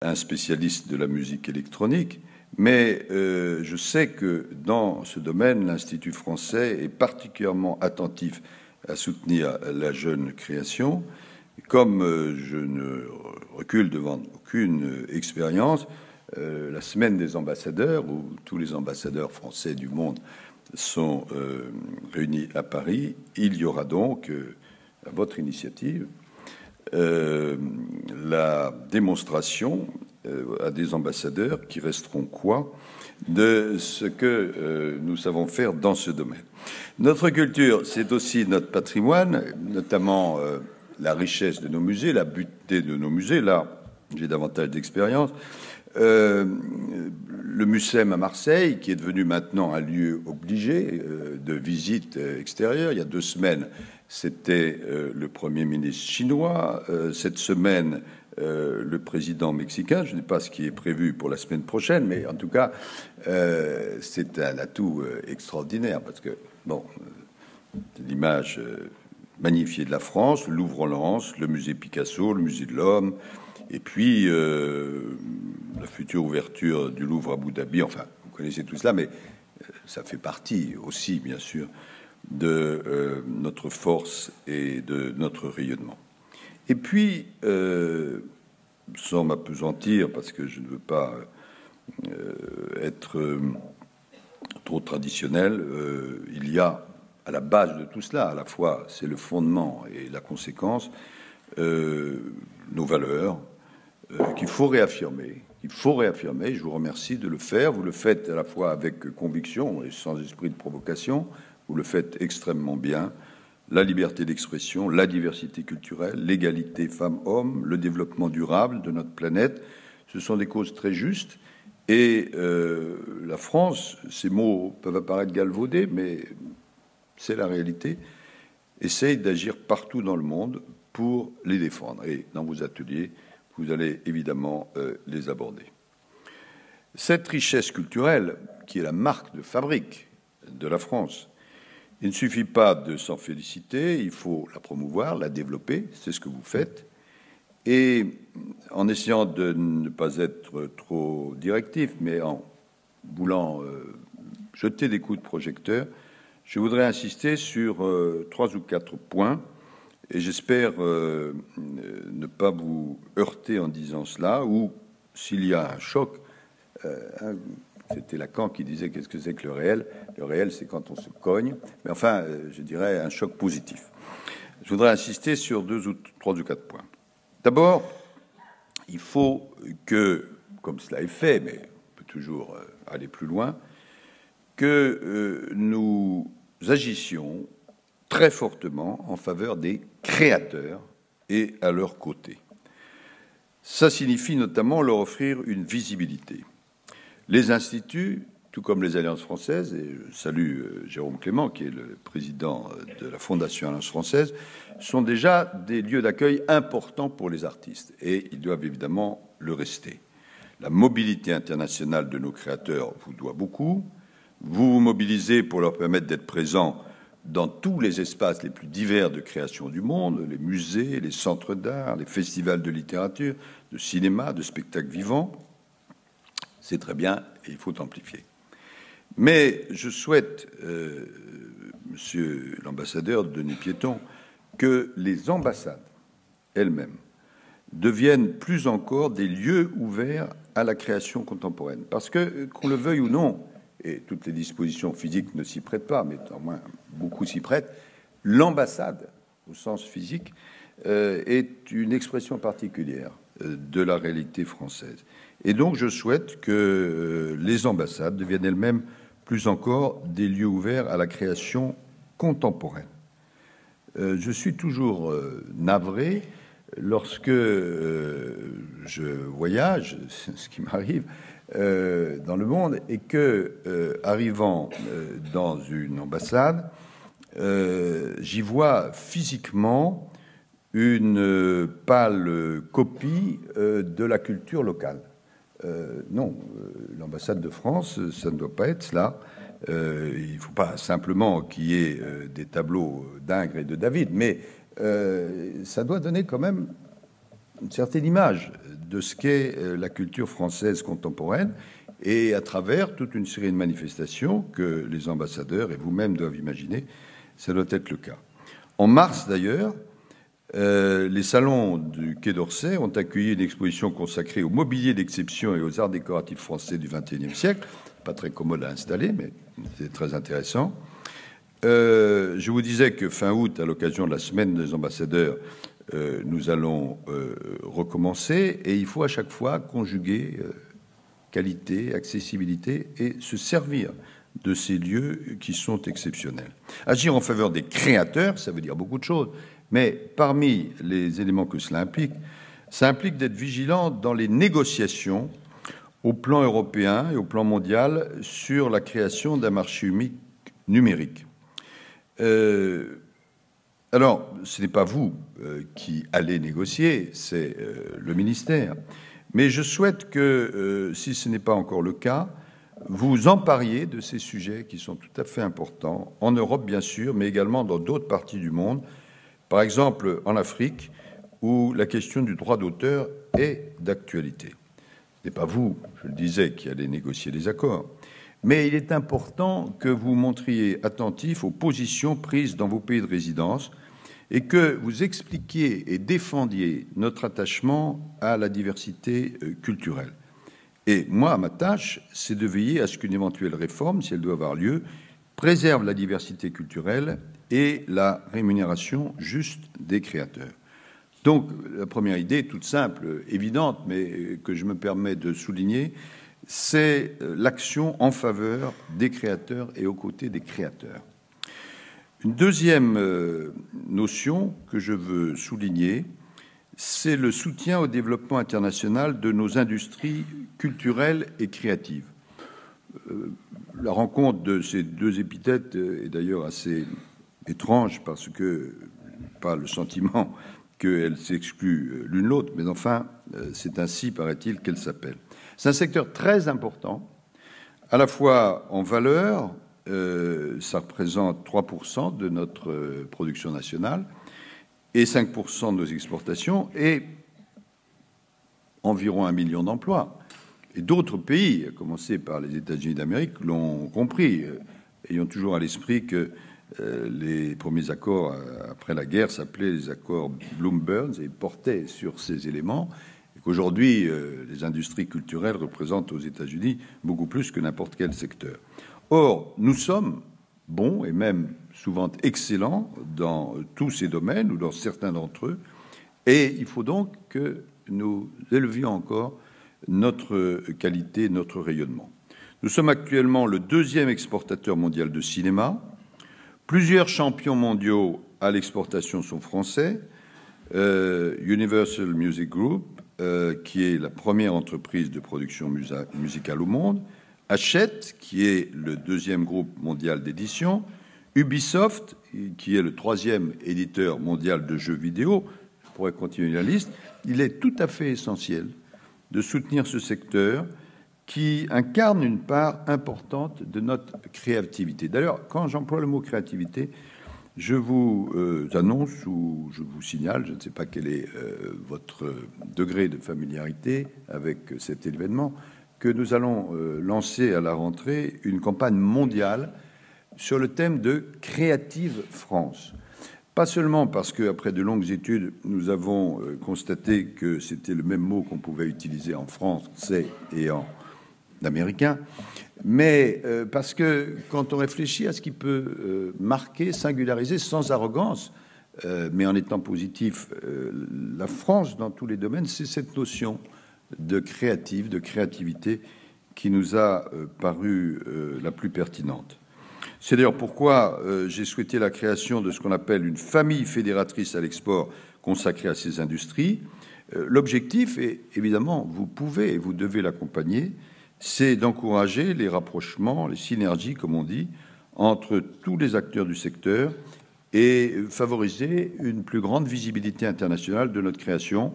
un spécialiste de la musique électronique, mais je sais que dans ce domaine, l'Institut français est particulièrement attentif à soutenir la jeune création. Comme je ne recule devant aucune expérience, la semaine des ambassadeurs, où tous les ambassadeurs français du monde sont réunis à Paris, il y aura donc, à votre initiative, la démonstration à des ambassadeurs qui resteront quoi de ce que nous savons faire dans ce domaine. Notre culture, c'est aussi notre patrimoine, notamment la richesse de nos musées, la beauté de nos musées. Là, j'ai davantage d'expérience. Le Mucem à Marseille, qui est devenu maintenant un lieu obligé de visite extérieure. Il y a 2 semaines, c'était le Premier ministre chinois. Cette semaine, le président mexicain. Je ne sais pas ce qui est prévu pour la semaine prochaine, mais en tout cas, c'est un atout extraordinaire parce que, bon, l'image magnifiée de la France, le Louvre-Lens, le musée Picasso, le musée de l'Homme, et puis la future ouverture du Louvre à Abu Dhabi. Enfin, vous connaissez tout cela, mais ça fait partie aussi, bien sûr, de notre force et de notre rayonnement. Et puis, sans m'appesantir, parce que je ne veux pas être trop traditionnel, il y a à la base de tout cela, à la fois c'est le fondement et la conséquence, nos valeurs qu'il faut réaffirmer. Je vous remercie de le faire. Vous le faites à la fois avec conviction et sans esprit de provocation. Vous le faites extrêmement bien. La liberté d'expression, la diversité culturelle, l'égalité femmes-hommes, le développement durable de notre planète, ce sont des causes très justes. Et la France, ces mots peuvent apparaître galvaudés, mais c'est la réalité, essaye d'agir partout dans le monde pour les défendre. Et dans vos ateliers, vous allez évidemment les aborder. Cette richesse culturelle, qui est la marque de fabrique de la France, il ne suffit pas de s'en féliciter, il faut la promouvoir, la développer, c'est ce que vous faites. Et en essayant de ne pas être trop directif, mais en voulant jeter des coups de projecteur, je voudrais insister sur 3 ou 4 points, et j'espère ne pas vous heurter en disant cela, ou s'il y a un choc, c'était Lacan qui disait qu'est-ce que c'est que le réel? Le réel, c'est quand on se cogne. Mais enfin, je dirais un choc positif. Je voudrais insister sur 3 ou 4 points. D'abord, il faut que, comme cela est fait, mais on peut toujours aller plus loin, que nous agissions très fortement en faveur des créateurs et à leur côté. Ça signifie notamment leur offrir une visibilité. Les instituts, tout comme les Alliances françaises, et je salue Jérôme Clément, qui est le président de la Fondation Alliance française, sont déjà des lieux d'accueil importants pour les artistes, et ils doivent évidemment le rester. La mobilité internationale de nos créateurs vous doit beaucoup. Vous vous mobilisez pour leur permettre d'être présents dans tous les espaces les plus divers de création du monde, les musées, les centres d'art, les festivals de littérature, de cinéma, de spectacles vivants. C'est très bien et il faut amplifier. Mais je souhaite, monsieur l'ambassadeur Denis Piéton, que les ambassades elles-mêmes deviennent plus encore des lieux ouverts à la création contemporaine. Parce que, qu'on le veuille ou non, et toutes les dispositions physiques ne s'y prêtent pas, mais au moins beaucoup s'y prêtent, l'ambassade, au sens physique, est une expression particulière de la réalité française. Et donc, je souhaite que les ambassades deviennent elles-mêmes plus encore des lieux ouverts à la création contemporaine. Je suis toujours navré lorsque je voyage, c'est ce qui m'arrive, dans le monde, et que, arrivant dans une ambassade, j'y vois physiquement une pâle copie de la culture locale. Non, l'ambassade de France, ça ne doit pas être cela. Il ne faut pas simplement qu'il y ait des tableaux d'Ingres et de David, mais ça doit donner quand même une certaine image de ce qu'est la culture française contemporaine, et à travers toute une série de manifestations que les ambassadeurs et vous-même doivent imaginer, ça doit être le cas. En mars, d'ailleurs, les salons du Quai d'Orsay ont accueilli une exposition consacrée au mobilier d'exception et aux arts décoratifs français du XXIe siècle. Pas très commode à installer, mais c'est très intéressant. Je vous disais que fin août, à l'occasion de la semaine des ambassadeurs, nous allons recommencer, et il faut à chaque fois conjuguer qualité, accessibilité et se servir de ces lieux qui sont exceptionnels. Agir en faveur des créateurs, ça veut dire beaucoup de choses, mais parmi les éléments que cela implique, ça implique d'être vigilant dans les négociations au plan européen et au plan mondial sur la création d'un marché unique numérique. Alors, ce n'est pas vous qui allez négocier, c'est le ministère. Mais je souhaite que, si ce n'est pas encore le cas, vous empariez de ces sujets qui sont tout à fait importants, en Europe bien sûr, mais également dans d'autres parties du monde, par exemple en Afrique, où la question du droit d'auteur est d'actualité. Ce n'est pas vous, je le disais, qui allez négocier les accords, mais il est important que vous montriez attentif aux positions prises dans vos pays de résidence et que vous expliquiez et défendiez notre attachement à la diversité culturelle. Et moi, ma tâche, c'est de veiller à ce qu'une éventuelle réforme, si elle doit avoir lieu, préserve la diversité culturelle et la rémunération juste des créateurs. Donc, la première idée, toute simple, évidente, mais que je me permets de souligner, c'est l'action en faveur des créateurs et aux côtés des créateurs. Une deuxième notion que je veux souligner, c'est le soutien au développement international de nos industries culturelles et créatives. La rencontre de ces deux épithètes est d'ailleurs assez étrange parce que, pas le sentiment qu'elles s'excluent l'une l'autre, mais enfin, c'est ainsi, paraît-il, qu'elles s'appellent. C'est un secteur très important, à la fois en valeur, ça représente 3% de notre production nationale et 5% de nos exportations et environ 1 million d'emplois. Et d'autres pays, à commencer par les États-Unis d'Amérique, l'ont compris, ayant toujours à l'esprit que les premiers accords après la guerre s'appelaient les accords Bloomberg et portaient sur ces éléments, et qu'aujourd'hui, les industries culturelles représentent aux États-Unis beaucoup plus que n'importe quel secteur. Or, nous sommes bons et même souvent excellents dans tous ces domaines ou dans certains d'entre eux, et il faut donc que nous élevions encore notre qualité, notre rayonnement. Nous sommes actuellement le deuxième exportateur mondial de cinéma. Plusieurs champions mondiaux à l'exportation sont français. Universal Music Group, qui est la première entreprise de production musicale au monde, Hachette, qui est le deuxième groupe mondial d'édition, Ubisoft, qui est le troisième éditeur mondial de jeux vidéo. Je pourrais continuer la liste. Il est tout à fait essentiel de soutenir ce secteur qui incarne une part importante de notre créativité. D'ailleurs, quand j'emploie le mot créativité, je vous annonce ou je vous signale, je ne sais pas quel est votre degré de familiarité avec cet événement, que nous allons lancer à la rentrée une campagne mondiale sur le thème de Creative France. Pas seulement parce qu'après de longues études, nous avons constaté que c'était le même mot qu'on pouvait utiliser en français et en américain, mais parce que quand on réfléchit à ce qui peut marquer, singulariser sans arrogance, mais en étant positif, la France dans tous les domaines, c'est cette notion de créative, de créativité qui nous a paru la plus pertinente. C'est d'ailleurs pourquoi j'ai souhaité la création de ce qu'on appelle une famille fédératrice à l'export consacrée à ces industries. L'objectif, et évidemment, vous pouvez et vous devez l'accompagner, c'est d'encourager les rapprochements, les synergies, comme on dit, entre tous les acteurs du secteur et favoriser une plus grande visibilité internationale de notre création,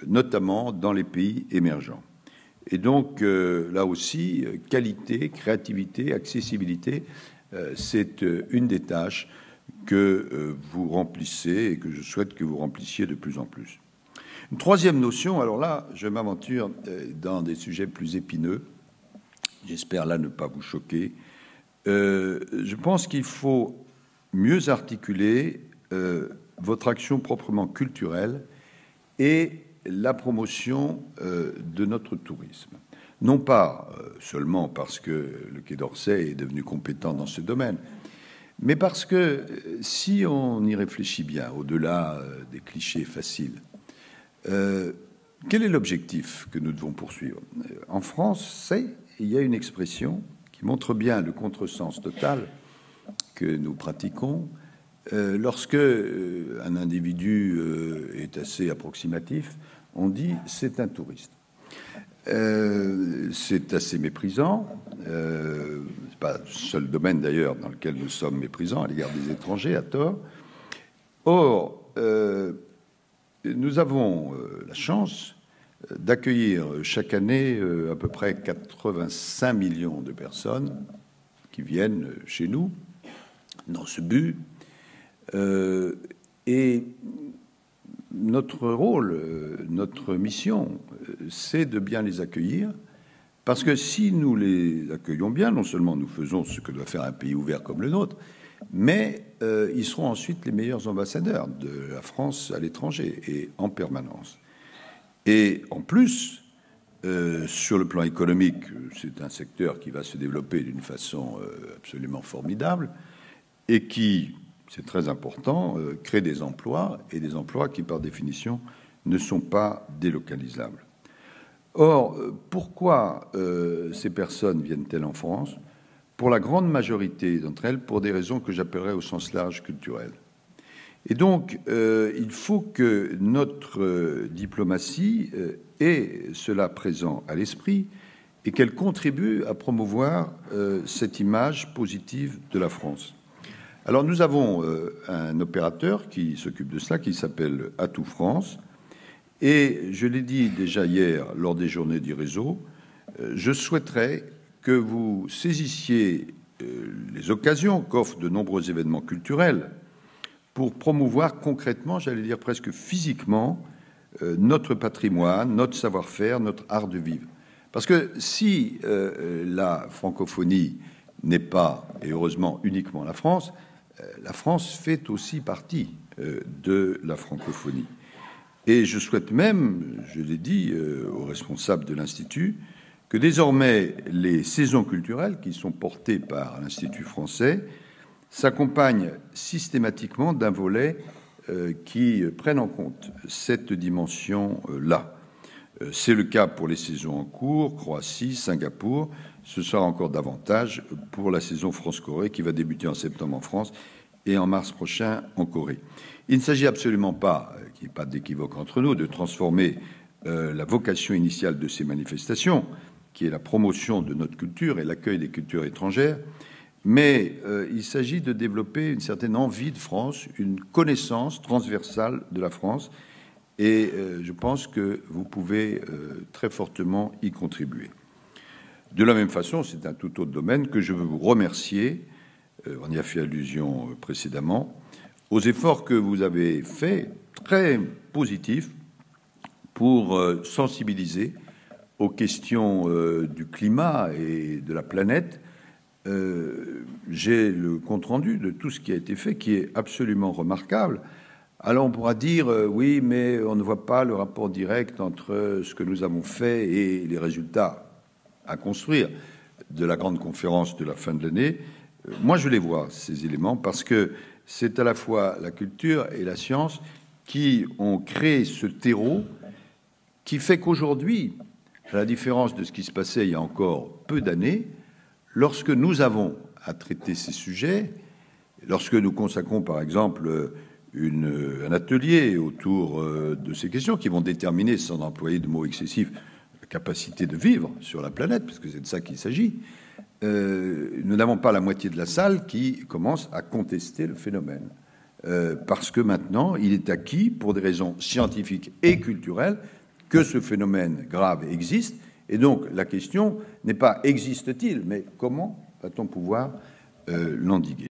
notamment dans les pays émergents. Et donc, là aussi, qualité, créativité, accessibilité, c'est une des tâches que vous remplissez et que je souhaite que vous remplissiez de plus en plus. Une troisième notion, alors là, je m'aventure dans des sujets plus épineux. J'espère là ne pas vous choquer. Je pense qu'il faut mieux articuler votre action proprement culturelle et la promotion de notre tourisme. Non pas seulement parce que le Quai d'Orsay est devenu compétent dans ce domaine, mais parce que si on y réfléchit bien, au-delà des clichés faciles, quel est l'objectif que nous devons poursuivre? En France, il y a une expression qui montre bien le contresens total que nous pratiquons. Lorsque un individu est assez approximatif, on dit « c'est un touriste ». C'est assez méprisant. C'est pas le seul domaine d'ailleurs dans lequel nous sommes méprisants à l'égard des étrangers, à tort. Or, nous avons la chance d'accueillir chaque année à peu près 85 millions de personnes qui viennent chez nous dans ce but. Et notre rôle, notre mission, c'est de bien les accueillir, parce que si nous les accueillons bien, non seulement nous faisons ce que doit faire un pays ouvert comme le nôtre, mais ils seront ensuite les meilleurs ambassadeurs de la France à l'étranger et en permanence. Et en plus, sur le plan économique, c'est un secteur qui va se développer d'une façon absolument formidable et qui, c'est très important, crée des emplois, et des emplois qui, par définition, ne sont pas délocalisables. Or, pourquoi ces personnes viennent-elles en France? Pour la grande majorité d'entre elles, pour des raisons que j'appellerais au sens large culturelles. Et donc, il faut que notre diplomatie ait cela présent à l'esprit et qu'elle contribue à promouvoir cette image positive de la France. Alors, nous avons un opérateur qui s'occupe de cela, qui s'appelle Atout France. Et je l'ai dit déjà hier lors des journées du réseau, je souhaiterais que vous saisissiez les occasions qu'offrent de nombreux événements culturels pour promouvoir concrètement, j'allais dire presque physiquement, notre patrimoine, notre savoir-faire, notre art de vivre. Parce que si la francophonie n'est pas, et heureusement uniquement la France fait aussi partie de la francophonie. Et je souhaite même, je l'ai dit aux responsables de l'Institut, que désormais les saisons culturelles qui sont portées par l'Institut français s'accompagnent systématiquement d'un volet qui prenne en compte cette dimension-là. C'est le cas pour les saisons en cours, Croatie, Singapour. Ce sera encore davantage pour la saison France-Corée qui va débuter en septembre en France et en mars prochain en Corée. Il ne s'agit absolument pas, qu'il n'y ait pas d'équivoque entre nous, de transformer la vocation initiale de ces manifestations, qui est la promotion de notre culture et l'accueil des cultures étrangères, mais il s'agit de développer une certaine envie de France, une connaissance transversale de la France, et je pense que vous pouvez très fortement y contribuer. De la même façon, c'est un tout autre domaine que je veux vous remercier, on y a fait allusion précédemment, aux efforts que vous avez faits, très positifs, pour sensibiliser aux questions du climat et de la planète. J'ai le compte-rendu de tout ce qui a été fait, qui est absolument remarquable. Alors on pourra dire, oui, mais on ne voit pas le rapport direct entre ce que nous avons fait et les résultats à construire de la grande conférence de la fin de l'année. Moi, je les vois, ces éléments, parce que c'est à la fois la culture et la science qui ont créé ce terreau qui fait qu'aujourd'hui, à la différence de ce qui se passait il y a encore peu d'années, lorsque nous avons à traiter ces sujets, lorsque nous consacrons par exemple un atelier autour de ces questions qui vont déterminer, sans employer de mots excessifs, la capacité de vivre sur la planète, parce que c'est de ça qu'il s'agit, nous n'avons pas la moitié de la salle qui commence à contester le phénomène. Parce que maintenant, il est acquis, pour des raisons scientifiques et culturelles, que ce phénomène grave existe. Et donc, la question n'est pas existe-t-il, mais comment va-t-on pouvoir l'endiguer ?